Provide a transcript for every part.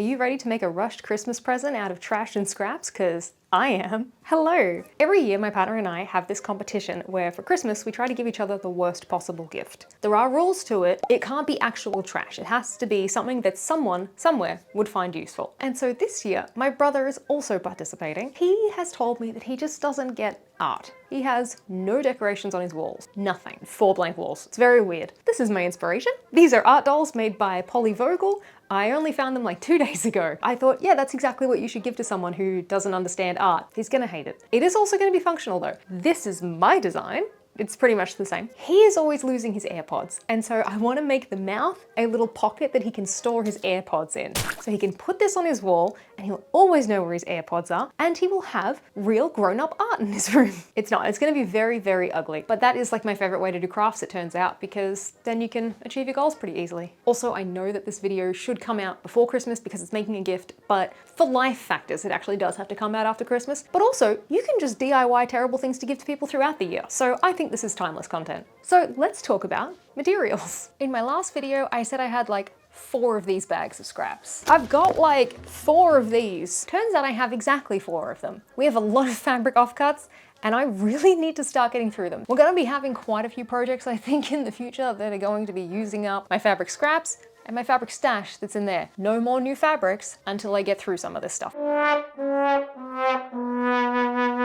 Are you ready to make a rushed Christmas present out of trash and scraps? Because I am. Hello! Every year my partner and I have this competition where for Christmas we try to give each other the worst possible gift. There are rules to it. It can't be actual trash. It has to be something that someone, somewhere, would find useful. And so this year, my brother is also participating. He has told me that he just doesn't get art. He has no decorations on his walls. Nothing. 4 blank walls. It's very weird. This is my inspiration. These are art dolls made by Polly Vogel. I only found them like 2 days ago. I thought, yeah, that's exactly what you should give to someone who doesn't understand art. He's gonna hate it. It is also gonna be functional though. This is my design. It's pretty much the same. He is always losing his AirPods, and so I want to make the mouth a little pocket that he can store his AirPods in. So he can put this on his wall and he'll always know where his AirPods are, and he will have real grown-up art in his room. It's gonna be very, very ugly, but that is like my favorite way to do crafts, it turns out, because then you can achieve your goals pretty easily. Also, I know that this video should come out before Christmas because it's making a gift, but for life factors, it actually does have to come out after Christmas. But also, you can just DIY terrible things to give to people throughout the year. So I think this is timeless content. So let's talk about materials. In my last video, I said I had like 4 of these bags of scraps. I've got like 4 of these. Turns out I have exactly 4 of them. We have a lot of fabric offcuts, and I really need to start getting through them. We're gonna be having quite a few projects, I think, in the future that are going to be using up my fabric scraps and my fabric stash that's in there. No more new fabrics until I get through some of this stuff.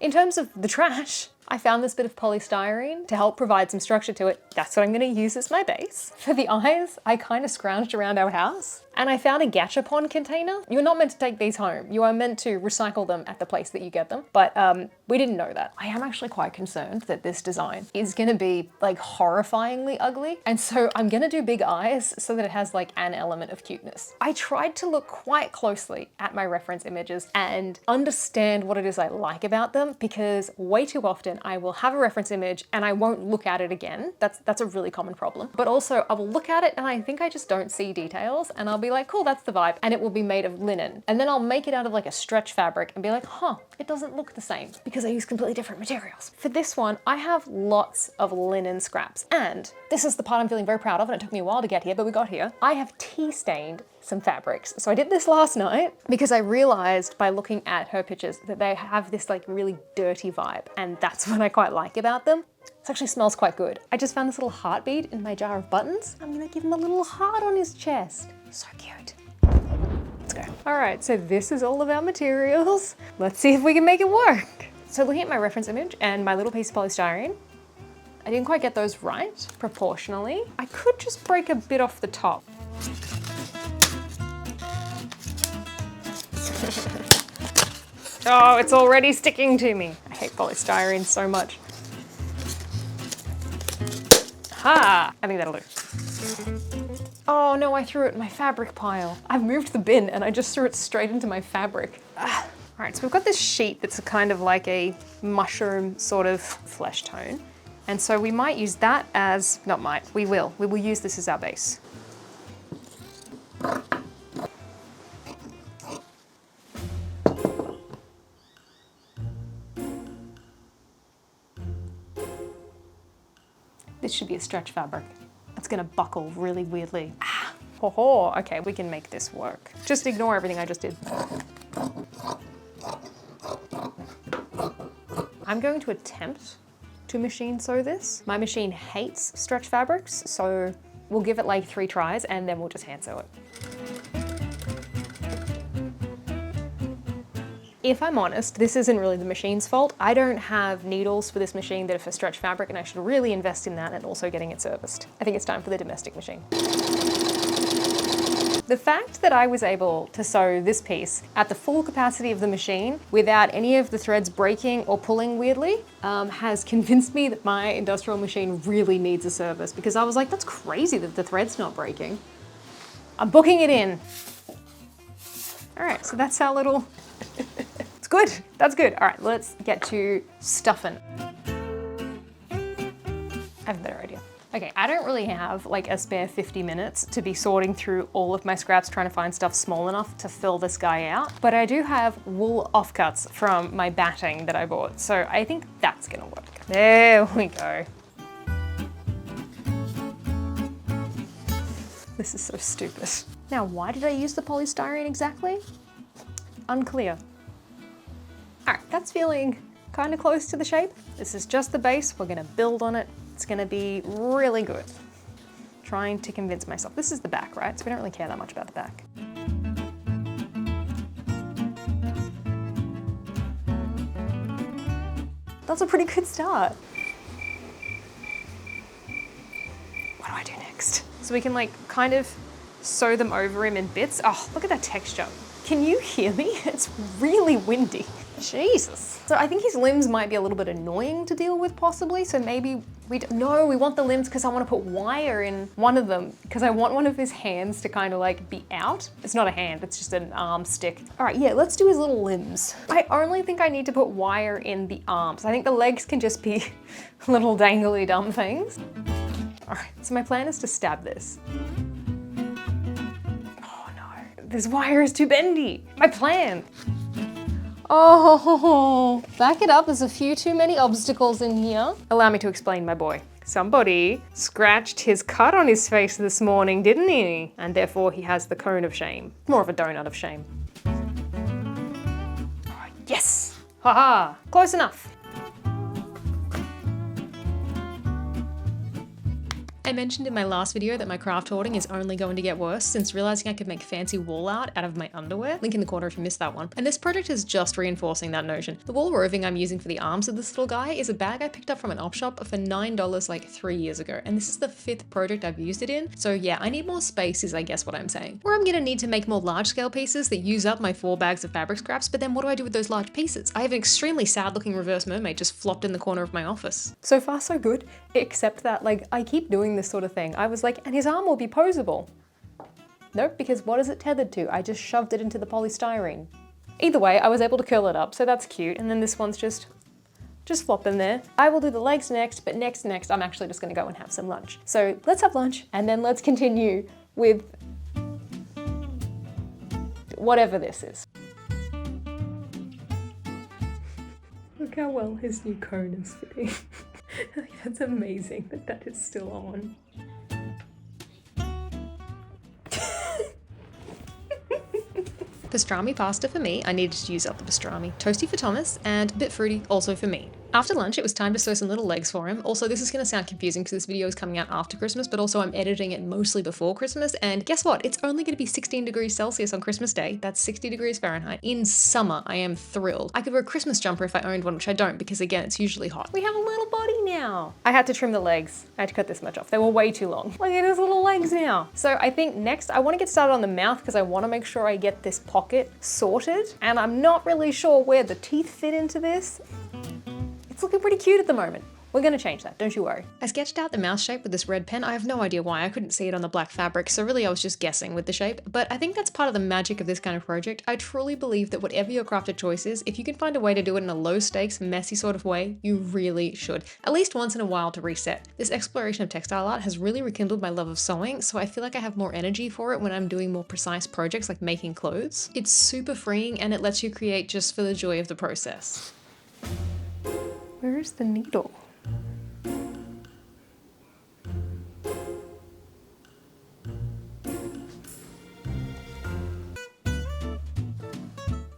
In terms of the trash, I found this bit of polystyrene to help provide some structure to it. That's what I'm gonna use as my base. For the eyes, I kind of scrounged around our house and I found a gachapon container. You're not meant to take these home. You are meant to recycle them at the place that you get them. But we didn't know that. I am actually quite concerned that this design is gonna be like horrifyingly ugly. And so I'm gonna do big eyes so that it has like an element of cuteness. I tried to look quite closely at my reference images and understand what it is I like about them, because way too often I will have a reference image and I won't look at it again. That's a really common problem. But also I will look at it and I think I just don't see details, and I'll be like, cool, that's the vibe. And it will be made of linen. And then I'll make it out of like a stretch fabric and be like, huh, it doesn't look the same because I use completely different materials. For this one, I have lots of linen scraps. And this is the part I'm feeling very proud of, and it took me a while to get here, but we got here. I have tea stained some fabrics. So I did this last night because I realized by looking at her pictures that they have this like really dirty vibe, and that's what I quite like about them. This actually smells quite good. I just found this little heartbeat in my jar of buttons. I'm gonna give him a little heart on his chest. So cute. Let's go. All right, so this is all of our materials. Let's see if we can make it work. So looking at my reference image and my little piece of polystyrene, I didn't quite get those right proportionally. I could just break a bit off the top. Oh, it's already sticking to me. I hate polystyrene so much. Ha! I think that'll do. Oh no, I threw it in my fabric pile. I've moved the bin and I just threw it straight into my fabric. All right, so we've got this sheet that's kind of like a mushroom sort of flesh tone. And so we might use that as, not might, we will use this as our base. This should be a stretch fabric. It's gonna buckle really weirdly. Ah, ho ho, okay, we can make this work. Just ignore everything I just did. I'm going to attempt to machine sew this. My machine hates stretch fabrics, so we'll give it like 3 tries and then we'll just hand sew it. If I'm honest, this isn't really the machine's fault. I don't have needles for this machine that are for stretch fabric, and I should really invest in that and also getting it serviced. I think it's time for the domestic machine. The fact that I was able to sew this piece at the full capacity of the machine without any of the threads breaking or pulling weirdly has convinced me that my industrial machine really needs a service, because I was like, that's crazy that the thread's not breaking. I'm booking it in. All right, so that's our little... It's good, that's good. All right, let's get to stuffing. I have a better idea. Okay, I don't really have like a spare 50 minutes to be sorting through all of my scraps trying to find stuff small enough to fill this guy out, but I do have wool offcuts from my batting that I bought, so I think that's gonna work. There we go. This is so stupid. Now, why did I use the polystyrene exactly? Unclear. All right, that's feeling kind of close to the shape. This is just the base. We're gonna build on it. It's gonna be really good. Trying to convince myself. This is the back, right? So we don't really care that much about the back. That's a pretty good start. What do I do next? So we can like kind of sew them over him in bits. Oh, look at that texture. Can you hear me? It's really windy. Jesus. So I think his limbs might be a little bit annoying to deal with possibly. So maybe we want the limbs because I want to put wire in one of them because I want one of his hands to kind of like be out. It's not a hand, it's just an arm stick. All right, yeah, let's do his little limbs. I only think I need to put wire in the arms. I think the legs can just be little dangly dumb things. All right, so my plan is to stab this. Oh no, this wire is too bendy. My plan. Oh, back it up. There's a few too many obstacles in here. Allow me to explain, my boy. Somebody scratched his cut on his face this morning, didn't he? And therefore he has the cone of shame. More of a donut of shame. Oh, yes! Haha, close enough. I mentioned in my last video that my craft hoarding is only going to get worse since realizing I could make fancy wall art out of my underwear. Link in the corner if you missed that one. And this project is just reinforcing that notion. The wool roving I'm using for the arms of this little guy is a bag I picked up from an op shop for $9 like 3 years ago. And this is the 5th project I've used it in. So yeah, I need more space is I guess what I'm saying. Or I'm gonna need to make more large scale pieces that use up my 4 bags of fabric scraps, but then what do I do with those large pieces? I have an extremely sad looking reverse mermaid just flopped in the corner of my office. So far so good, except that like I keep doing this sort of thing. I was like, and his arm will be posable. Nope, because what is it tethered to? I just shoved it into the polystyrene. Either way, I was able to curl it up, so that's cute. And then this one's just flop in there. I will do the legs next, but next, I'm actually just gonna go and have some lunch. So let's have lunch and then let's continue with whatever this is. Look how well his new cone is fitting. That's amazing that is still on. Pastrami pasta for me, I needed to use up the pastrami. Toasty for Thomas, and a bit fruity also for me. After lunch, it was time to sew some little legs for him. Also, this is going to sound confusing because this video is coming out after Christmas, but also I'm editing it mostly before Christmas. And guess what? It's only going to be 16 degrees Celsius on Christmas Day. That's 60 degrees Fahrenheit. In summer, I am thrilled. I could wear a Christmas jumper if I owned one, which I don't because again, it's usually hot. We have a little body now. I had to trim the legs. I had to cut this much off. They were way too long. Look at his little legs now. So I think next I want to get started on the mouth because I want to make sure I get this pocket sorted. And I'm not really sure where the teeth fit into this. It's looking pretty cute at the moment. We're gonna change that, don't you worry. I sketched out the mouth shape with this red pen. I have no idea why, I couldn't see it on the black fabric, so really I was just guessing with the shape. But I think that's part of the magic of this kind of project. I truly believe that whatever your crafted choice is, if you can find a way to do it in a low stakes, messy sort of way, you really should. At least once in a while to reset. This exploration of textile art has really rekindled my love of sewing, so I feel like I have more energy for it when I'm doing more precise projects like making clothes. It's super freeing and it lets you create just for the joy of the process. Where is the needle?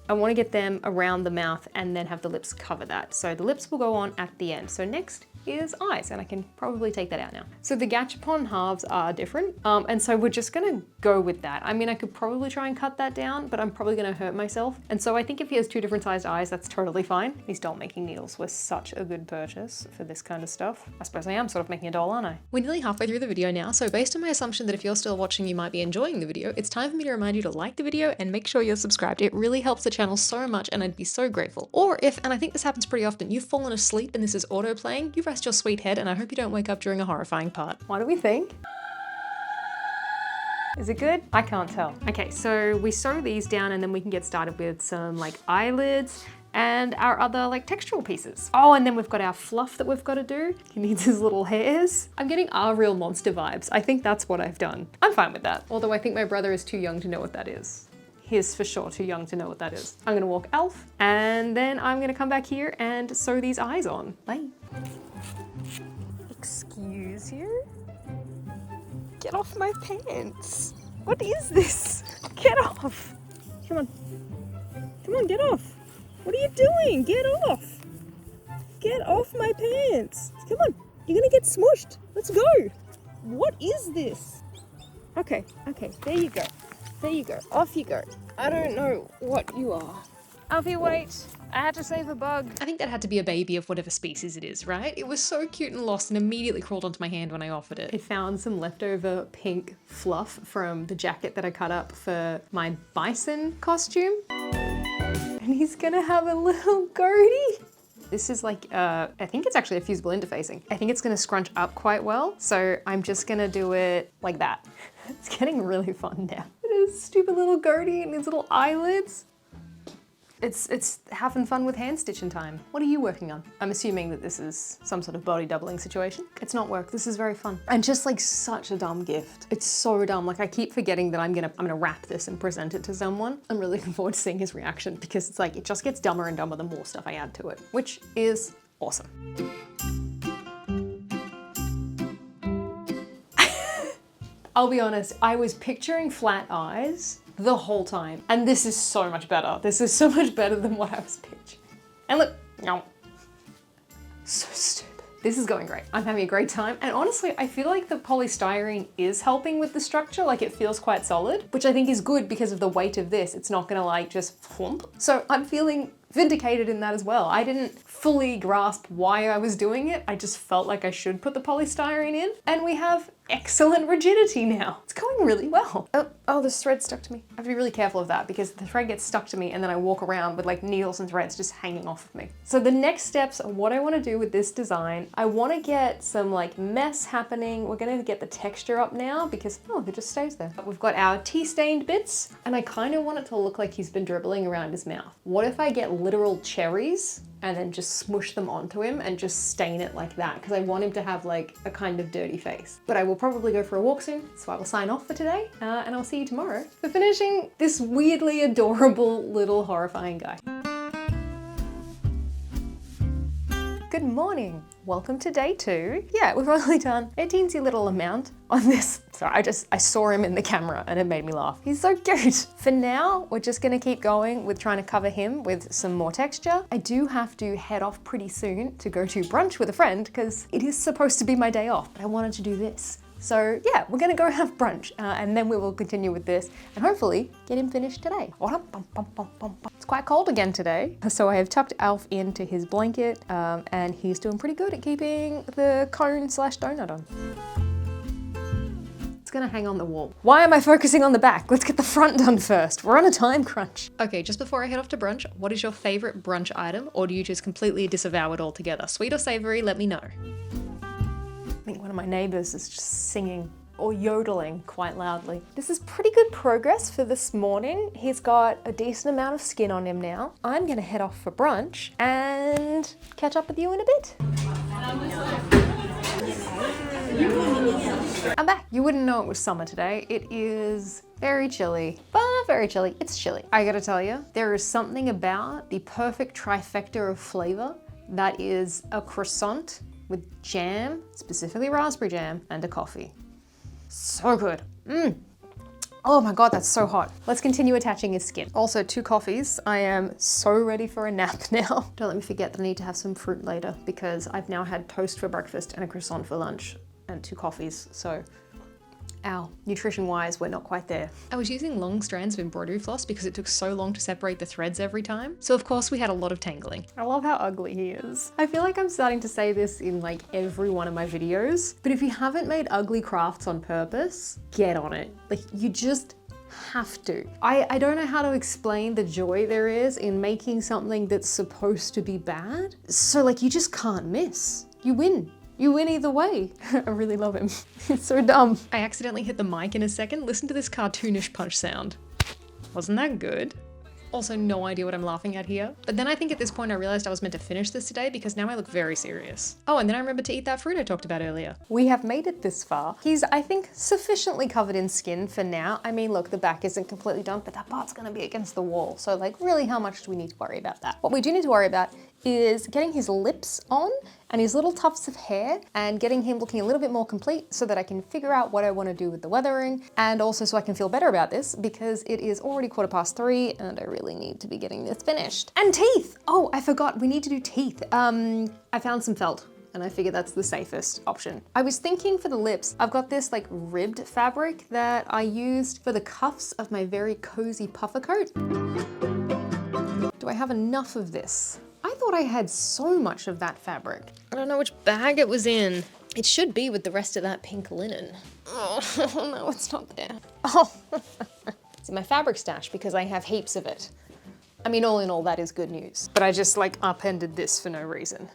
I want to get them around the mouth and then have the lips cover that. So the lips will go on at the end. So next is eyes, and I can probably take that out now. So the gachapon halves are different, and so we're just gonna go with that. I mean, I could probably try and cut that down, but I'm probably gonna hurt myself. And so I think if he has 2 different sized eyes, that's totally fine. These doll making needles were such a good purchase for this kind of stuff. I suppose I am sort of making a doll, aren't I? We're nearly halfway through the video now, so based on my assumption that if you're still watching, you might be enjoying the video, it's time for me to remind you to like the video and make sure you're subscribed. It really helps the channel so much, and I'd be so grateful. Or if, and I think this happens pretty often, you've fallen asleep and this is auto playing, you rest your sweet head, and I hope you don't wake up during a horrifying part. What do we think? Is it good? I can't tell. Okay, so we sew these down and then we can get started with some like eyelids and our other like textural pieces. Oh, and then we've got our fluff that we've got to do. He needs his little hairs. I'm getting our real monster vibes. I think that's what I've done. I'm fine with that. Although I think my brother is too young to know what that is. He's for sure too young to know what that is. I'm gonna walk elf and then I'm gonna come back here and sew these eyes on. Bye. Excuse you? Get off my pants. What is this? Get off. Come on. Come on, get off. What are you doing? Get off. Get off my pants. Come on. You're gonna get smushed. Let's go. What is this? Okay, there you go. There you go. Off you go. I don't know what you are. Alfie, wait. I had to save a bug. I think that had to be a baby of whatever species it is, right? It was so cute and lost and immediately crawled onto my hand when I offered it. I found some leftover pink fluff from the jacket that I cut up for my bison costume. And he's gonna have a little goatee. This is like, I think it's actually a fusible interfacing. I think it's gonna scrunch up quite well. So I'm just gonna do it like that. It's getting really fun now. His stupid little goatee and his little eyelids. It's having fun with hand stitching time. What are you working on? I'm assuming that this is some sort of body doubling situation. It's not work, this is very fun. And just like such a dumb gift. It's so dumb, like I keep forgetting that I'm gonna wrap this and present it to someone. I'm really looking forward to seeing his reaction because it's like, it just gets dumber and dumber the more stuff I add to it, which is awesome. I'll be honest, I was picturing flat eyes the whole time. And this is so much better. This is so much better than what I was picturing. And look, no. So stupid. This is going great. I'm having a great time. And honestly, I feel like the polystyrene is helping with the structure. Like it feels quite solid, which I think is good because of the weight of this. It's not gonna like just flump. So I'm feeling vindicated in that as well. I didn't fully grasp why I was doing it. I just felt like I should put the polystyrene in. And we have excellent rigidity now. It's going really well. Oh, this thread stuck to me. I have to be really careful of that because the thread gets stuck to me and then I walk around with like needles and threads just hanging off of me. So the next steps are what I want to do with this design. I want to get some like mess happening. We're going to get the texture up now because, oh, it just stays there. We've got our tea-stained bits and I kind of want it to look like he's been dribbling around his mouth. What if I get literal cherries and then just smush them onto him and just stain it like that because I want him to have like a kind of dirty face. But I will probably go for a walk soon, so I will sign off for today and I'll see you tomorrow for finishing this weirdly adorable little horrifying guy. Good morning. Welcome to day 2. Yeah, we've only done a teensy little amount on this. Sorry, I saw him in the camera and it made me laugh. He's so cute. For now, we're just gonna keep going with trying to cover him with some more texture. I do have to head off pretty soon to go to brunch with a friend because it is supposed to be my day off, but I wanted to do this. So yeah, we're gonna go have brunch and then we will continue with this and hopefully get him finished today. It's quite cold again today. So I have tucked Alf into his blanket and he's doing pretty good at keeping the cone/donut on. It's gonna hang on the wall. Why am I focusing on the back? Let's get the front done first. We're on a time crunch. Okay, just before I head off to brunch, what is your favorite brunch item or do you just completely disavow it altogether? Sweet or savory, let me know. I think one of my neighbors is just singing or yodeling quite loudly. This is pretty good progress for this morning. He's got a decent amount of skin on him now. I'm gonna head off for brunch and catch up with you in a bit. I'm back. You wouldn't know it was summer today. It is very chilly, but not very chilly. It's chilly. I gotta tell you, there is something about the perfect trifecta of flavor that is a croissant with jam, specifically raspberry jam, and a coffee. So good. Oh my God, that's so hot. Let's continue attaching his skin. Also, 2 coffees. I am so ready for a nap now. Don't let me forget that I need to have some fruit later because I've now had toast for breakfast and a croissant for lunch and 2 coffees, so nutrition-wise, we're not quite there. I was using long strands of embroidery floss because it took so long to separate the threads every time. So of course we had a lot of tangling. I love how ugly he is. I feel like I'm starting to say this in like every one of my videos, but if you haven't made ugly crafts on purpose, get on it. Like you just have to. I don't know how to explain the joy there is in making something that's supposed to be bad. So like you just can't miss. You win. You win either way. I really love him. It's so dumb. I accidentally hit the mic in a second. Listen to this cartoonish punch sound. Wasn't that good? Also, no idea what I'm laughing at here. But then I think at this point I realized I was meant to finish this today because now I look very serious. Oh, and then I remembered to eat that fruit I talked about earlier. We have made it this far. He's, I think, sufficiently covered in skin for now. I mean, look, the back isn't completely done, but that part's gonna be against the wall. So like, really, how much do we need to worry about that? What we do need to worry about is getting his lips on and his little tufts of hair and getting him looking a little bit more complete so that I can figure out what I want to do with the weathering, and also so I can feel better about this because it is already 3:15 and I really need to be getting this finished. And teeth! Oh, I forgot, we need to do teeth. I found some felt and I figured that's the safest option. I was thinking for the lips, I've got this like ribbed fabric that I used for the cuffs of my very cozy puffer coat. Do I have enough of this? I thought I had so much of that fabric. I don't know which bag it was in. It should be with the rest of that pink linen. Oh, no, it's not there. Oh, it's in my fabric stash because I have heaps of it. I mean, all in all, that is good news. But I just like upended this for no reason.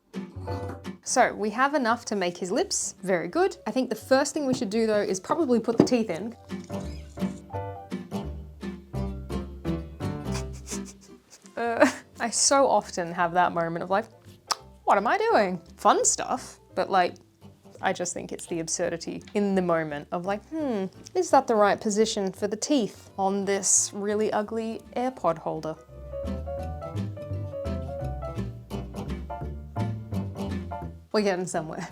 So we have enough to make his lips. Very good. I think the first thing we should do though is probably put the teeth in. I so often have that moment of like, what am I doing? Fun stuff, but like, I just think it's the absurdity in the moment of like, is that the right position for the teeth on this really ugly AirPod holder? We're getting somewhere.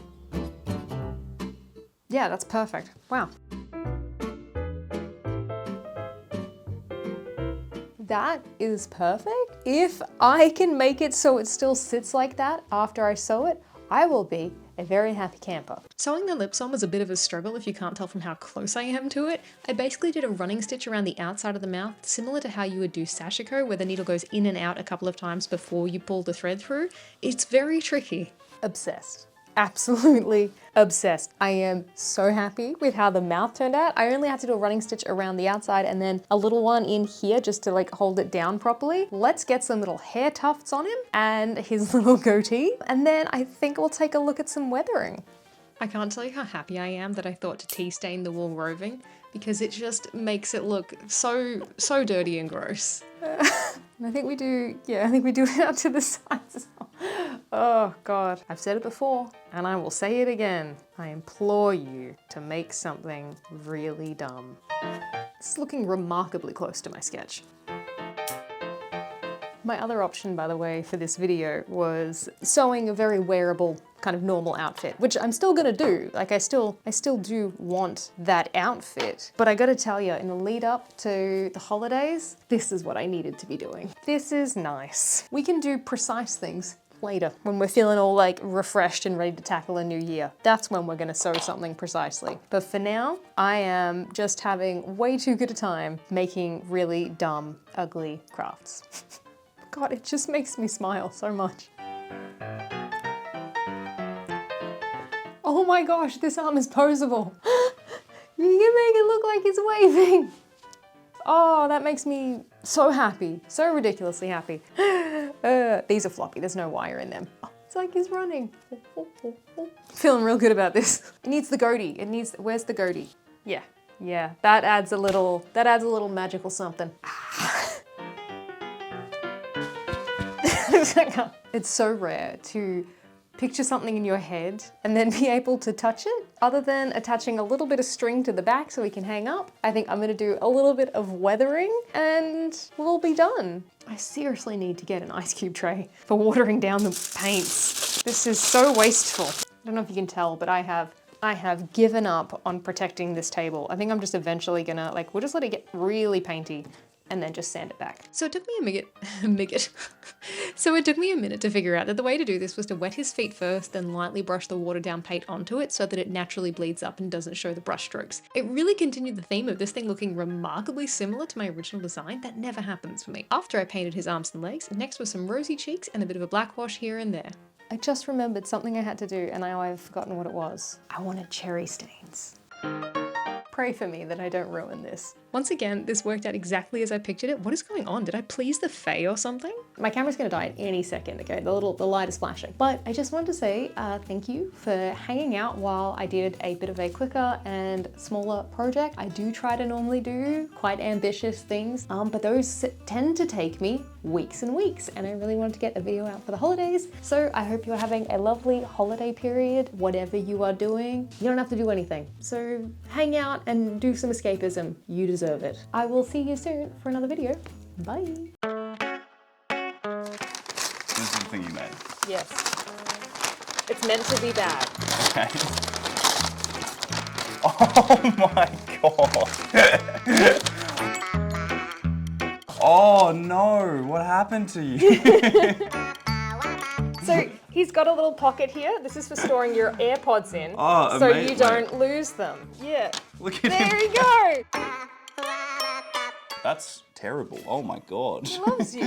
Yeah, that's perfect. Wow. That is perfect. If I can make it so it still sits like that after I sew it, I will be a very happy camper. Sewing the lips on was a bit of a struggle if you can't tell from how close I am to it. I basically did a running stitch around the outside of the mouth, similar to how you would do sashiko, where the needle goes in and out a couple of times before you pull the thread through. It's very tricky. Obsessed. Absolutely obsessed. I am so happy with how the mouth turned out. I only had to do a running stitch around the outside and then a little one in here just to like hold it down properly. Let's get some little hair tufts on him and his little goatee. And then I think we'll take a look at some weathering. I can't tell you how happy I am that I thought to tea stain the wool roving, because it just makes it look so dirty and gross. And I think we do it out to the sides as well. Oh God, I've said it before and I will say it again. I implore you to make something really dumb. It's looking remarkably close to my sketch. My other option, by the way, for this video was sewing a very wearable kind of normal outfit, which I'm still gonna do. Like I still do want that outfit, but I gotta tell you, in the lead up to the holidays, this is what I needed to be doing. This is nice. We can do precise things later when we're feeling all like refreshed and ready to tackle a new year. That's when we're gonna sew something precisely. But for now, I am just having way too good a time making really dumb, ugly crafts. God, it just makes me smile so much. Oh my gosh, this arm is posable. You can make it look like it's waving. Oh, that makes me so happy, so ridiculously happy. These are floppy, there's no wire in them. Oh, it's like he's running. Feeling real good about this. It needs the goatee, where's the goatee? Yeah, that adds a little magical something. It's so rare to picture something in your head and then be able to touch it. Other than attaching a little bit of string to the back so we can hang up, I think I'm gonna do a little bit of weathering and we'll be done. I seriously need to get an ice cube tray for watering down the paints. This is so wasteful. I don't know if you can tell, but I have given up on protecting this table. I think I'm just eventually gonna, we'll just let it get really painty and then just sand it back. So it took me a minute to figure out that the way to do this was to wet his feet first, then lightly brush the watered down paint onto it so that it naturally bleeds up and doesn't show the brush strokes. It really continued the theme of this thing looking remarkably similar to my original design. That never happens for me. After I painted his arms and legs, next was some rosy cheeks and a bit of a black wash here and there. I just remembered something I had to do and now I've forgotten what it was. I wanted cherry stains. Pray for me that I don't ruin this. Once again, this worked out exactly as I pictured it. What is going on? Did I please the Fae or something? My camera's gonna die at any second, okay? The light is flashing. But I just wanted to say thank you for hanging out while I did a bit of a quicker and smaller project. I do try to normally do quite ambitious things, but those tend to take me weeks and weeks, and I really wanted to get a video out for the holidays. So I hope you're having a lovely holiday period, whatever you are doing. You don't have to do anything. So hang out and do some escapism. You deserve it. I will see you soon for another video. Bye. This is the thing you made. Yes. It's meant to be bad. Okay. Oh my god. Oh no, what happened to you? So he's got a little pocket here. This is for storing your AirPods in, Oh, so amazing. you don't lose them. Yeah. Look at There him. you go. That's terrible. Oh my god. He loves you.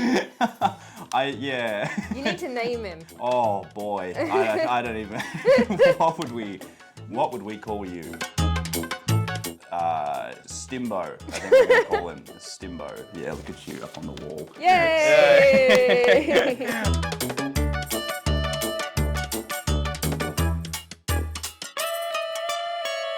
Yeah. You need to name him. Oh boy. I don't even. What would we call you? Stimbo. I think we're gonna call him Stimbo. Yeah, look at you up on the wall. Yay!